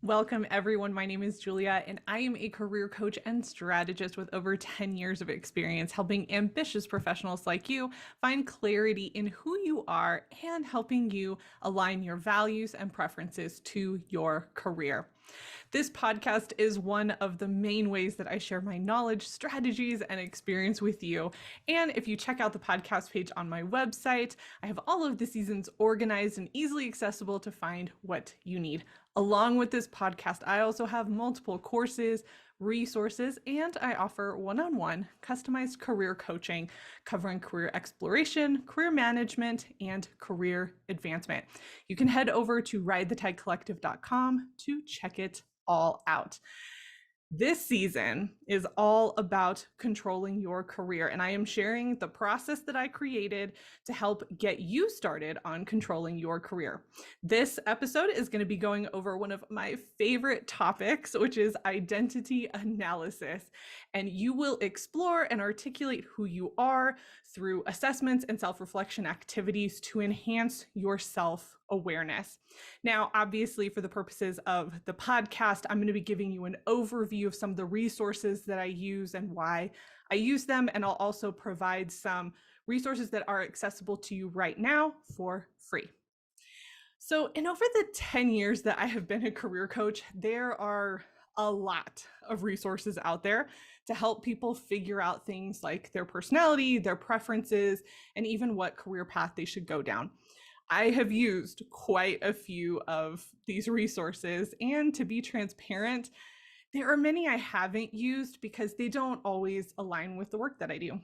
Welcome, everyone. My name is Julia, and I am a career coach and strategist with over 10 years of experience helping ambitious professionals like you find clarity in who you are and helping you align your values and preferences to your career. This podcast is one of the main ways that I share my knowledge, strategies, and experience with you. And if you check out the podcast page on my website, I have all of the seasons organized and easily accessible to find what you need. Along with this podcast, I also have multiple courses, resources, and I offer one-on-one customized career coaching covering career exploration, career management, and career advancement. You can head over to ridethetidecollective.com to check it all out. This season is all about controlling your career, and I am sharing the process that I created to help get you started on controlling your career. This episode is going to be going over one of my favorite topics, which is identity analysis, and you will explore and articulate who you are through assessments and self-reflection activities to enhance your self-awareness. Now, obviously, for the purposes of the podcast, I'm going to be giving you an overview of some of the resources that I use and why I use them. And I'll also provide some resources that are accessible to you right now for free. So, in over the 10 years that I have been a career coach, there are a lot of resources out there to help people figure out things like their personality, their preferences, and even what career path they should go down. I have used quite a few of these resources, and to be transparent, there are many I haven't used because they don't always align with the work that I do.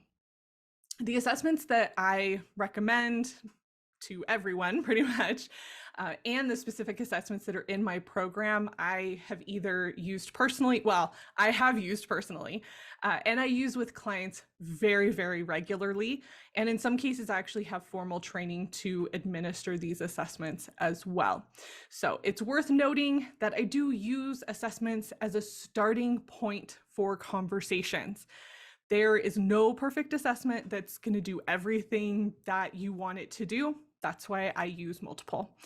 The assessments that I recommend to everyone pretty much, and the specific assessments that are in my program, I have either used personally, I have used personally, and I use with clients very, very regularly. And in some cases, I actually have formal training to administer these assessments as well. So it's worth noting that I do use assessments as a starting point for conversations. There is no perfect assessment that's going to do everything that you want it to do. That's why I use multiple.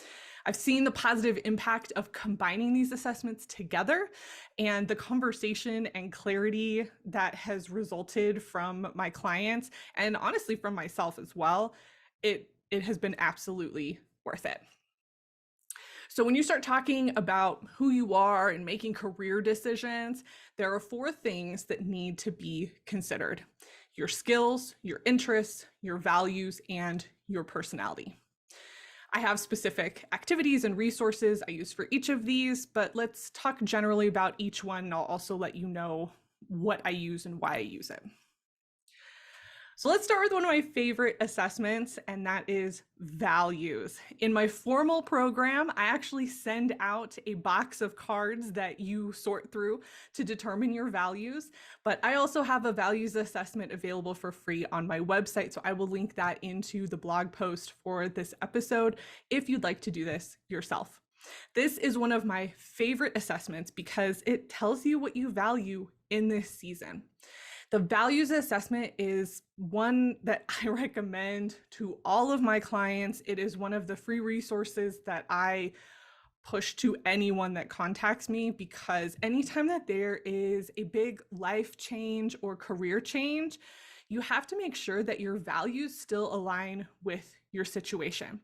I've seen the positive impact of combining these assessments together, and the conversation and clarity that has resulted from my clients, and honestly from myself as well, it has been absolutely worth it. So when you start talking about who you are and making career decisions, there are 4 things that need to be considered: your skills, your interests, your values, and your personality. I have specific activities and resources I use for each of these, but let's talk generally about each one, and I'll also let you know what I use and why I use it. So let's start with one of my favorite assessments, and that is values. In my formal program, I actually send out a box of cards that you sort through to determine your values, but I also have a values assessment available for free on my website, so I will link that into the blog post for this episode if you'd like to do this yourself. This is one of my favorite assessments because it tells you what you value in this season. The values assessment is one that I recommend to all of my clients. It is one of the free resources that I push to anyone that contacts me, because anytime that there is a big life change or career change, you have to make sure that your values still align with your situation.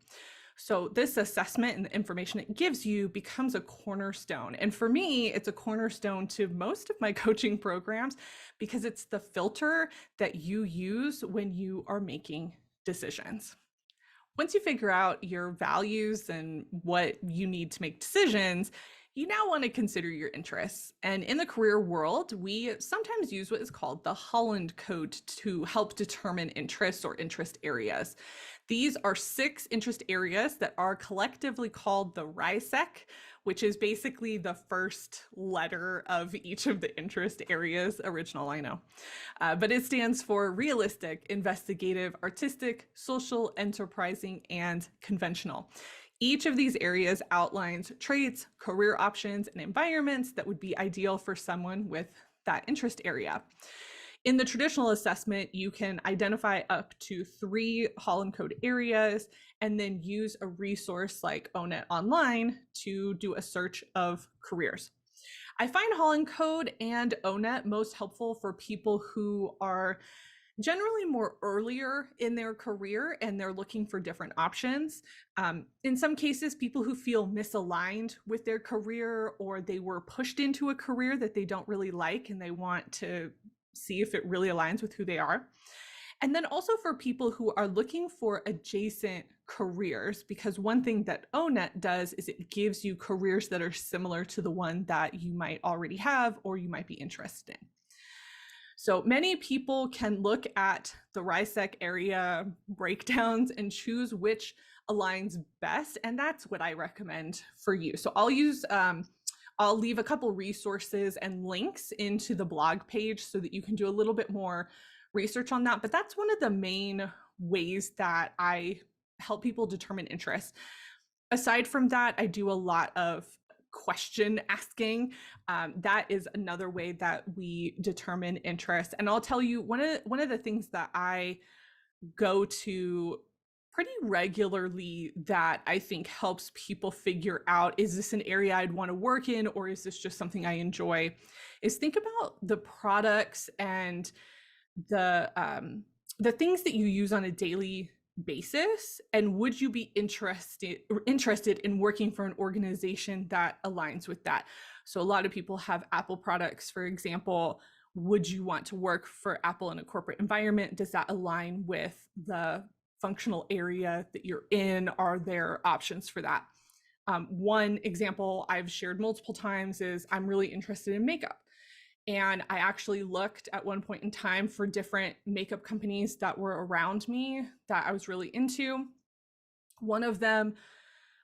So this assessment and the information it gives you becomes a cornerstone. And for me, it's a cornerstone to most of my coaching programs because it's the filter that you use when you are making decisions. Once you figure out your values and what you need to make decisions, you now want to consider your interests. And in the career world, we sometimes use what is called the Holland Code to help determine interests or interest areas. These are 6 interest areas that are collectively called the RISEC, which is basically the first letter of each of the interest areas. Original, I know. But it stands for realistic, investigative, artistic, social, enterprising, and conventional. Each of these areas outlines traits, career options, and environments that would be ideal for someone with that interest area. In the traditional assessment, you can identify up to 3 Holland Code areas and then use a resource like ONET Online to do a search of careers. I find Holland Code and ONET most helpful for people who are generally more earlier in their career and they're looking for different options. In some cases, people who feel misaligned with their career or they were pushed into a career that they don't really like and they want to see if it really aligns with who they are. And then also for people who are looking for adjacent careers, because one thing that ONET does is it gives you careers that are similar to the one that you might already have or you might be interested in. So many people can look at the RISEC area breakdowns and choose which aligns best. And that's what I recommend for you. So I'll leave a couple resources and links into the blog page so that you can do a little bit more research on that. But that's one of the main ways that I help people determine interest. Aside from that, I do a lot of question asking. That is another way that we determine interest. And I'll tell you, one of the things that I go to pretty regularly that I think helps people figure out, is this an area I'd want to work in, or is this just something I enjoy, is think about the products and the things that you use on a daily basis, and would you be interested in working for an organization that aligns with that? So a lot of people have Apple products, for example. Would you want to work for Apple in a corporate environment? Does that align with the functional area that you're in? Are there options for that? One example I've shared multiple times is I'm really interested in makeup. And I actually looked at one point in time for different makeup companies that were around me that I was really into. One of them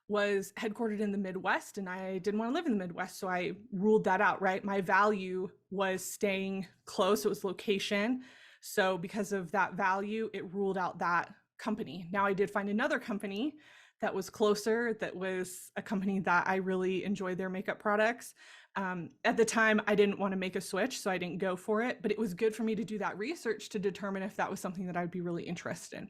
was headquartered in the Midwest, and I didn't want to live in the Midwest, so I ruled that out, right? My value was staying close, it was location. So because of that value, it ruled out that company. Now I did find another company that was closer, that was a company that I really enjoyed their makeup products. At the time, I didn't want to make a switch, so I didn't go for it, but it was good for me to do that research to determine if that was something that I'd be really interested in.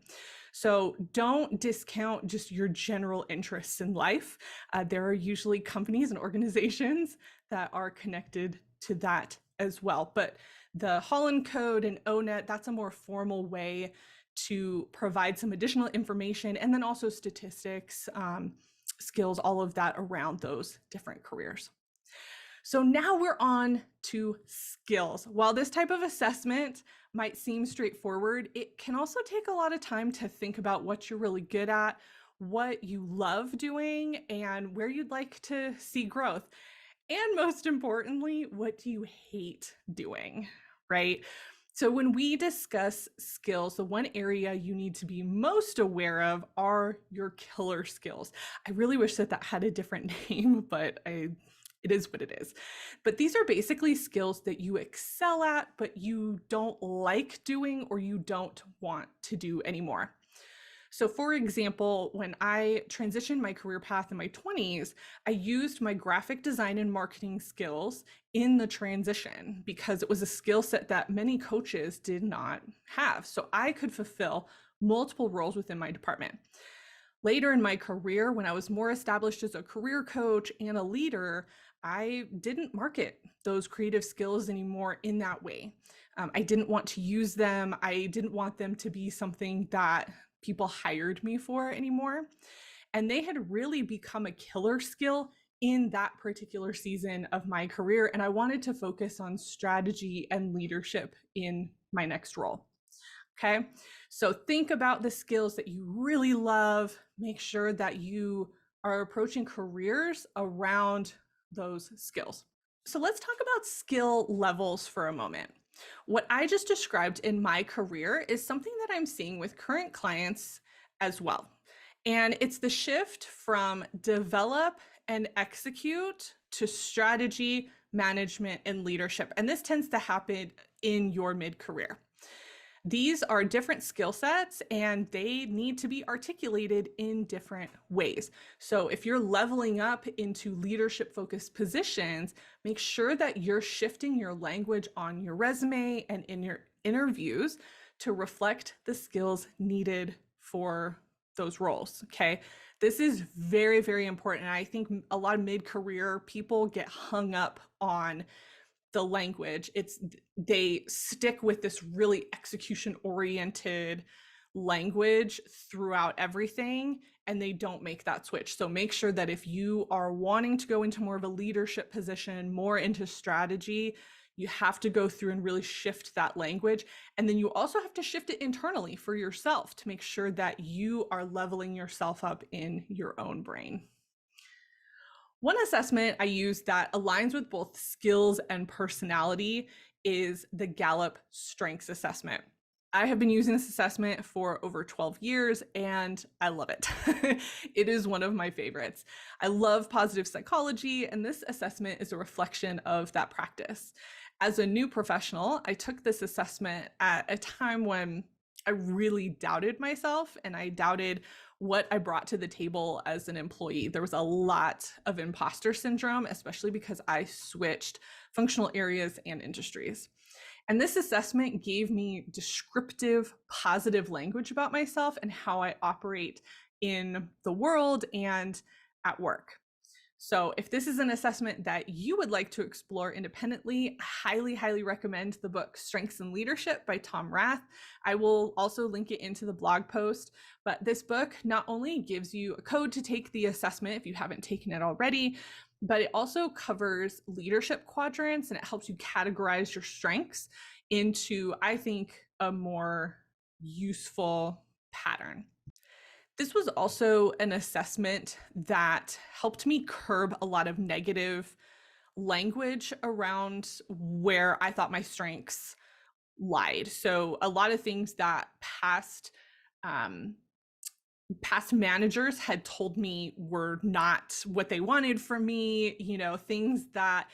So don't discount just your general interests in life. There are usually companies and organizations that are connected to that as well. But the Holland Code and ONET, that's a more formal way to provide some additional information, and then also statistics, skills, all of that around those different careers. So now we're on to skills. While this type of assessment might seem straightforward, it can also take a lot of time to think about what you're really good at, what you love doing, and where you'd like to see growth. And most importantly, what do you hate doing, right? So when we discuss skills, the one area you need to be most aware of are your killer skills. I really wish that had a different name, but it is what it is. But these are basically skills that you excel at, but you don't like doing or you don't want to do anymore. So for example, when I transitioned my career path in my 20s, I used my graphic design and marketing skills in the transition because it was a skill set that many coaches did not have. So I could fulfill multiple roles within my department. Later in my career, when I was more established as a career coach and a leader, I didn't market those creative skills anymore in that way. I didn't want to use them. I didn't want them to be something that people hired me for anymore. And they had really become a killer skill in that particular season of my career. And I wanted to focus on strategy and leadership in my next role. Okay, so think about the skills that you really love. Make sure that you are approaching careers around those skills. So let's talk about skill levels for a moment. What I just described in my career is something that I'm seeing with current clients as well. And it's the shift from develop and execute to strategy, management, and leadership. And this tends to happen in your mid-career. These are different skill sets and they need to be articulated in different ways. So if you're leveling up into leadership focused positions, make sure that you're shifting your language on your resume and in your interviews to reflect the skills needed for those roles. Okay. This is very, very important. I think a lot of mid-career people get hung up on the language. They stick with this really execution oriented language throughout everything, and they don't make that switch. So make sure that if you are wanting to go into more of a leadership position, more into strategy, you have to go through and really shift that language. And then you also have to shift it internally for yourself to make sure that you are leveling yourself up in your own brain. One assessment I use that aligns with both skills and personality is the Gallup Strengths Assessment. I have been using this assessment for over 12 years and I love it. It is one of my favorites. I love positive psychology, and this assessment is a reflection of that practice. As a new professional, I took this assessment at a time when I really doubted myself and I doubted what I brought to the table as an employee. There was a lot of imposter syndrome, especially because I switched functional areas and industries. And this assessment gave me descriptive, positive language about myself and how I operate in the world and at work. So if this is an assessment that you would like to explore independently, I highly, highly recommend the book Strengths and Leadership by Tom Rath. I will also link it into the blog post, but this book not only gives you a code to take the assessment if you haven't taken it already, but it also covers leadership quadrants and it helps you categorize your strengths into, I think, a more useful pattern. This was also an assessment that helped me curb a lot of negative language around where I thought my strengths lied. So a lot of things that past managers had told me were not what they wanted from me, things that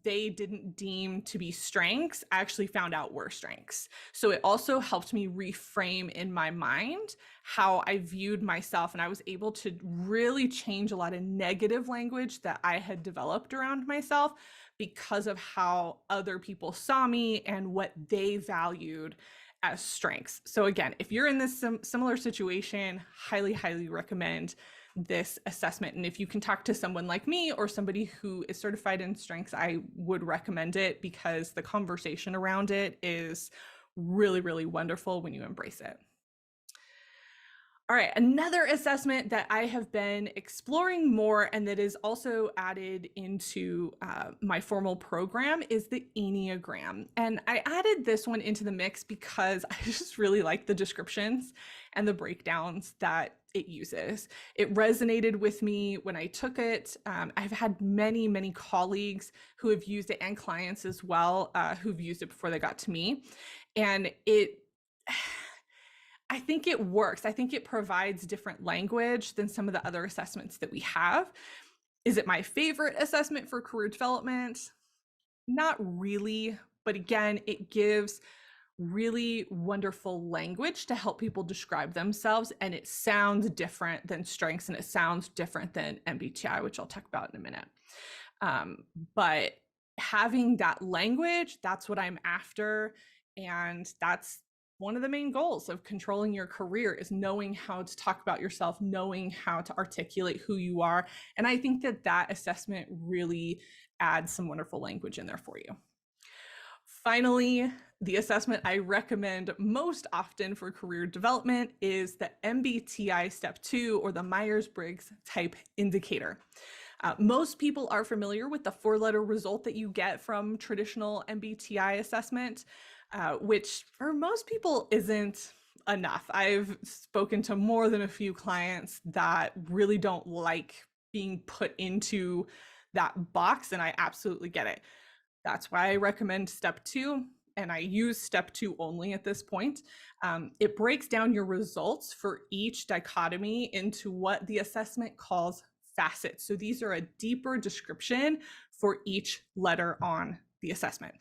they didn't deem to be strengths, I actually found out were strengths. So it also helped me reframe in my mind how I viewed myself. And I was able to really change a lot of negative language that I had developed around myself because of how other people saw me and what they valued as strengths. So again, if you're in this similar situation, highly, highly recommend this assessment. And if you can talk to someone like me or somebody who is certified in strengths, I would recommend it because the conversation around it is really, really wonderful when you embrace it. All right, another assessment that I have been exploring more and that is also added into my formal program is the Enneagram. And I added this one into the mix because I just really like the descriptions and the breakdowns that it uses. It resonated with me when I took it. I've had many, many colleagues who have used it and clients as well who've used it before they got to me. And I think it works. I think it provides different language than some of the other assessments that we have. Is it my favorite assessment for career development? Not really, but again, it gives really wonderful language to help people describe themselves, and it sounds different than strengths and it sounds different than MBTI, which I'll talk about in a minute. But having that language, that's what I'm after, and that's one of the main goals of controlling your career is knowing how to talk about yourself, knowing how to articulate who you are. And I think that that assessment really adds some wonderful language in there for you. Finally, the assessment I recommend most often for career development is the MBTI Step 2 or the Myers-Briggs Type Indicator. Most people are familiar with the 4-letter result that you get from traditional MBTI assessment, which for most people isn't enough. I've spoken to more than a few clients that really don't like being put into that box, and I absolutely get it. That's why I recommend Step 2, and I use Step 2 only at this point. It breaks down your results for each dichotomy into what the assessment calls facets. So these are a deeper description for each letter on the assessment.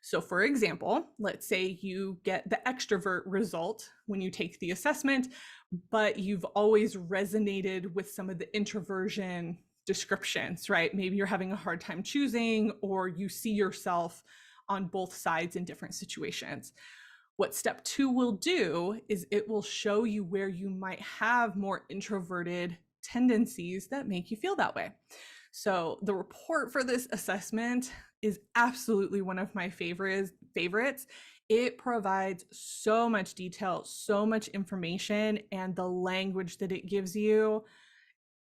So for example, let's say you get the extrovert result when you take the assessment, but you've always resonated with some of the introversion descriptions, right? Maybe you're having a hard time choosing, or you see yourself on both sides in different situations. What step 2 will do is it will show you where you might have more introverted tendencies that make you feel that way. So the report for this assessment is absolutely one of my favorites. It provides so much detail, so much information, and the language that it gives you,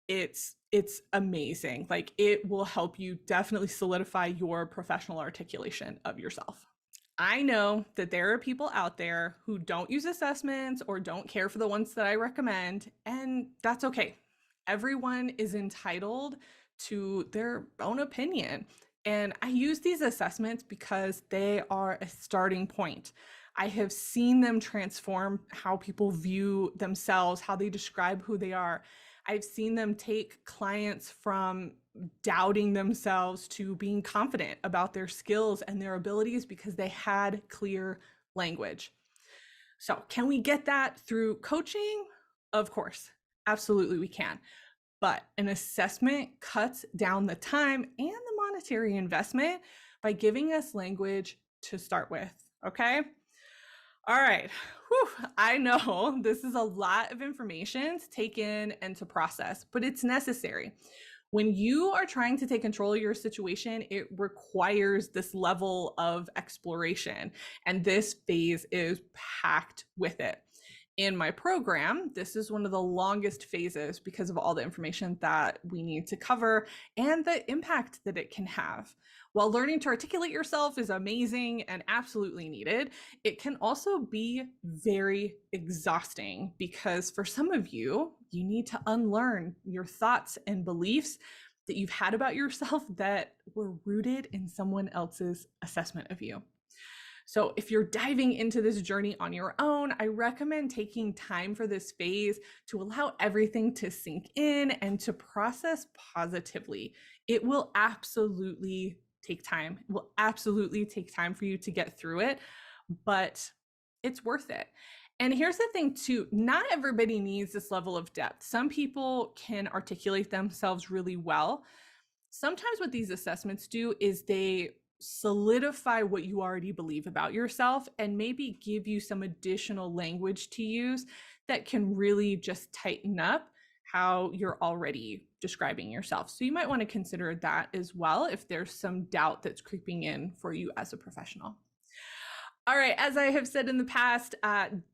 it's amazing. Like, it will help you definitely solidify your professional articulation of yourself. I know that there are people out there who don't use assessments or don't care for the ones that I recommend, and that's okay. Everyone is entitled to their own opinion. And I use these assessments because they are a starting point. I have seen them transform how people view themselves, how they describe who they are. I've seen them take clients from doubting themselves to being confident about their skills and their abilities because they had clear language. So, can we get that through coaching? Of course, absolutely we can. But an assessment cuts down the time and the monetary investment by giving us language to start with, okay? All right. Whew. I know this is a lot of information to take in and to process, but it's necessary. When you are trying to take control of your situation, it requires this level of exploration, and this phase is packed with it. In my program, this is one of the longest phases because of all the information that we need to cover and the impact that it can have. While learning to articulate yourself is amazing and absolutely needed, it can also be very exhausting because for some of you, you need to unlearn your thoughts and beliefs that you've had about yourself that were rooted in someone else's assessment of you. So if you're diving into this journey on your own, I recommend taking time for this phase to allow everything to sink in and to process positively. It will absolutely take time. It will absolutely take time for you to get through it, but it's worth it. And here's the thing too, not everybody needs this level of depth. Some people can articulate themselves really well. Sometimes what these assessments do is they solidify what you already believe about yourself and maybe give you some additional language to use that can really just tighten up how you're already describing yourself. So you might want to consider that as well if there's some doubt that's creeping in for you as a professional. All right, as I have said in the past,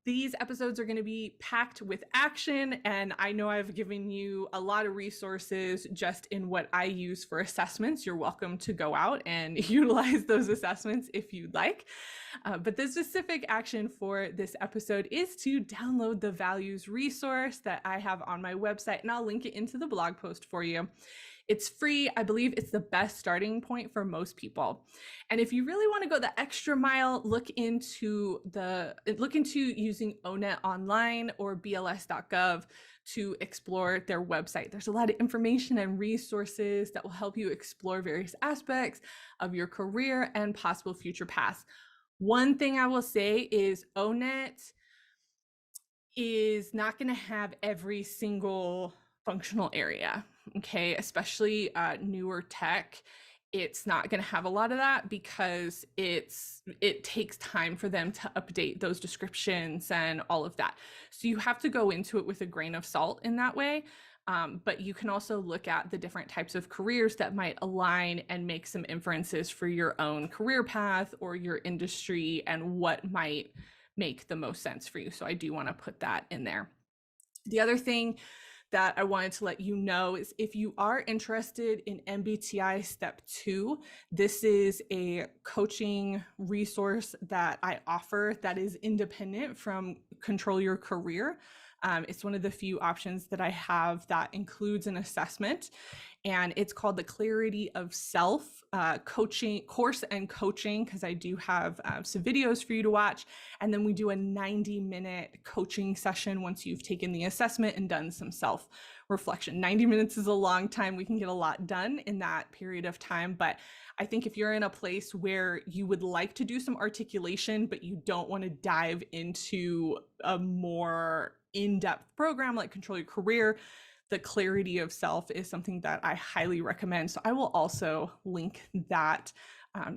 these episodes are going to be packed with action, and I know I've given you a lot of resources just in what I use for assessments. You're welcome to go out and utilize those assessments if you'd like. But the specific action for this episode is to download the values resource that I have on my website, and I'll link it into the blog post for you. It's free. I believe it's the best starting point for most people. And if you really want to go the extra mile, look into using ONET Online or BLS.gov to explore their website. There's a lot of information and resources that will help you explore various aspects of your career and possible future paths. One thing I will say is ONET is not going to have every single functional area, okay? Especially newer tech, it's not going to have a lot of that because it takes time for them to update those descriptions and all of that. So you have to go into it with a grain of salt in that way. But you can also look at the different types of careers that might align and make some inferences for your own career path or your industry and what might make the most sense for you. So I do want to put that in there. The other thing that I wanted to let you know is if you are interested in MBTI Step 2, this is a coaching resource that I offer that is independent from Control Your Career. It's one of the few options that I have that includes an assessment, and it's called the Clarity of Self coaching course and coaching, because I do have some videos for you to watch. And then we do a 90-minute coaching session once you've taken the assessment and done some self-reflection. 90 minutes is a long time. We can get a lot done in that period of time. But I think if you're in a place where you would like to do some articulation, but you don't want to dive into a more in-depth program like Control Your Career, the Clarity of Self is something that I highly recommend. So I will also link that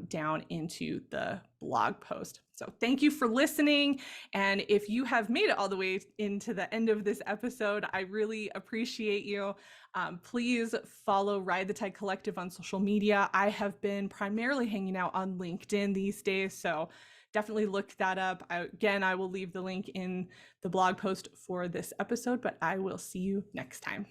down into the blog post. So thank you for listening. And if you have made it all the way into the end of this episode, I really appreciate you. Please follow Ride the Tide Collective on social media. I have been primarily hanging out on LinkedIn these days, so definitely look that up. I will leave the link in the blog post for this episode, but I will see you next time.